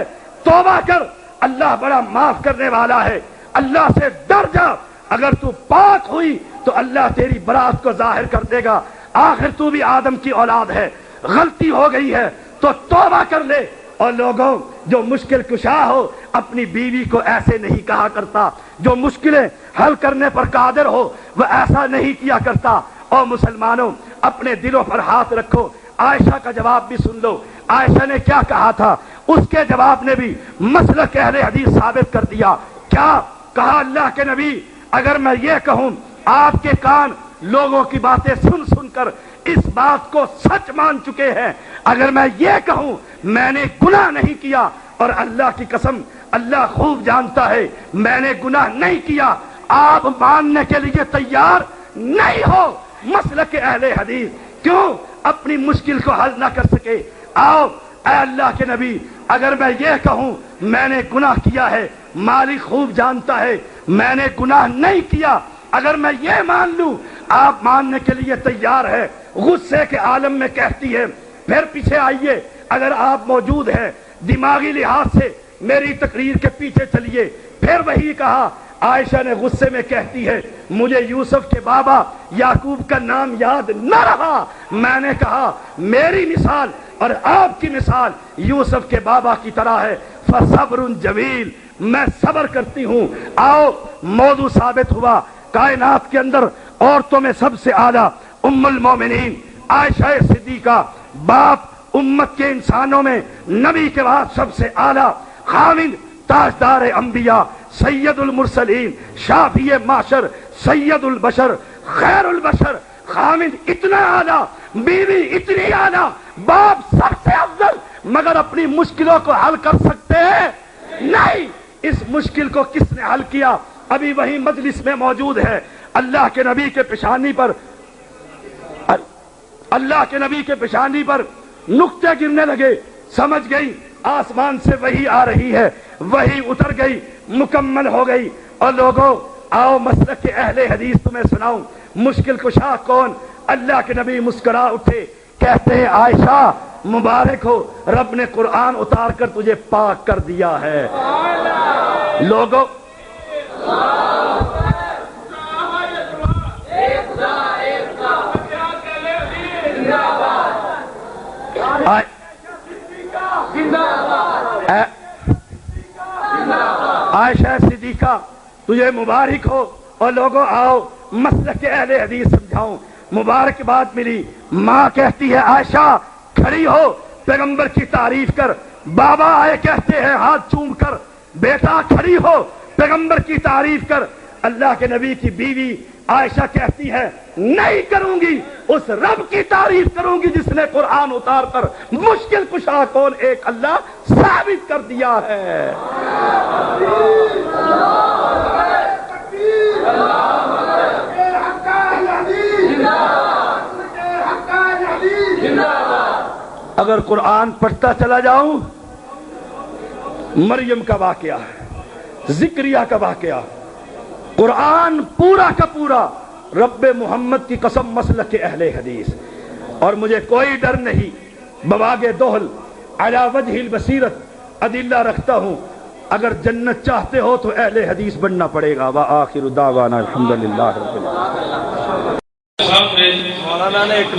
توبہ کر، اللہ بڑا معاف کرنے والا ہے، اللہ سے ڈر جا، اگر تو پاک ہوئی تو اللہ تیری برات کو ظاہر کر دے گا، آخر تو بھی آدم کی اولاد ہے، غلطی ہو گئی ہے تو توبہ کر لے۔ اور لوگوں، جو مشکل کشا ہو اپنی بیوی کو ایسے نہیں کہا کرتا، جو مشکلیں حل کرنے پر قادر ہو وہ ایسا نہیں کیا کرتا۔ اور مسلمانوں اپنے دلوں پر ہاتھ رکھو، عائشہ کا جواب بھی سن لو، عائشہ نے کیا کہا تھا، اس کے جواب نے بھی مسلک اہل حدیث ثابت کر دیا۔ کیا کہا اللہ کے نبی، اگر میں یہ کہوں آپ کے کان لوگوں کی باتیں سن سن کر اس بات کو سچ مان چکے ہیں، اگر میں یہ کہوں میں نے گناہ نہیں کیا، اور اللہ کی قسم اللہ خوب جانتا ہے میں نے گناہ نہیں کیا، آپ ماننے کے لیے تیار نہیں ہو مسلک اہل حدیث، کیوں اپنی مشکل کو حل نہ کر سکے؟ آؤ اے اللہ کے نبی، اگر میں یہ کہوں میں نے گناہ کیا ہے، مالک خوب جانتا ہے میں نے گناہ نہیں کیا، اگر میں یہ مان لوں آپ ماننے کے لیے تیار ہے؟ غصے کے عالم میں کہتی ہے، پھر پیچھے آئیے، اگر آپ موجود ہیں دماغی لحاظ سے میری تقریر کے پیچھے چلیے، پھر وہی کہا۔ عائشہ نے غصے میں کہتی ہے مجھے یوسف کے بابا یعقوب کا نام یاد نہ رہا، میں نے کہا میری مثال اور آپ کی مثال یوسف کے بابا کی طرح ہے، فصبر جمیل، میں صبر کرتی ہوں۔ آؤ موضوع ثابت ہوا، کائنات کے اندر عورتوں میں سب سے اعلیٰ ام المومنین عائشہ صدیقہ، باپ امت کے انسانوں میں نبی کے بعد سب سے اعلیٰ، خامد تاجدار انبیاء، سید المرسلین، شافی معشر، سید البشر، خیر البشر، خامد اتنا اعلیٰ، بیوی اتنی اعلیٰ، باپ سب سے افضل، مگر اپنی مشکلوں کو حل کر سکتے ہیں نہیں۔ اس مشکل کو کس نے حل کیا؟ ابھی وہی مجلس میں موجود ہے، اللہ کے نبی کے پیشانی پر، اللہ کے نبی کے پیشانی پر نقطے گرنے لگے، سمجھ گئی آسمان سے وحی آ رہی ہے، وحی اتر گئی، مکمل ہو گئی۔ اور لوگوں آؤ مسلک کے اہل حدیث تمہیں سناؤں، مشکل کشا کون؟ اللہ کے نبی مسکرا اٹھے، کہتے ہیں عائشہ مبارک ہو، رب نے قرآن اتار کر تجھے پاک کر دیا ہے۔ لوگوں عائشہ صدیقہ تجھے مبارک ہو، اور لوگوں آؤ مسلک اہل حدیث سمجھاؤں۔ مبارکباد ملی، ماں کہتی ہے عائشہ کھڑی ہو، پیغمبر کی تعریف کر، بابا آئے کہتے ہیں ہاتھ چوم کر، بیٹا کھڑی ہو پیغمبر کی تعریف کر۔ اللہ کے نبی کی بیوی عائشہ کہتی ہے نہیں کروں گی، اس رب کی تعریف کروں گی جس نے قرآن اتار کر مشکل کشا کون ایک اللہ ثابت کر دیا ہے۔ اگر قرآن پڑھتا چلا جاؤں، مریم کا واقعہ، ذکریہ کا واقعہ، قرآن پورا کا پورا رب محمد کی قسم مسلک اہل حدیث، اور مجھے کوئی ڈر نہیں، بواگ دہل علی وجہ البصیرت ادلہ رکھتا ہوں۔ اگر جنت چاہتے ہو تو اہل حدیث بننا پڑے گا۔ وآخر دعوانا الحمدللہ رب العالمین۔ مولانا نے ایک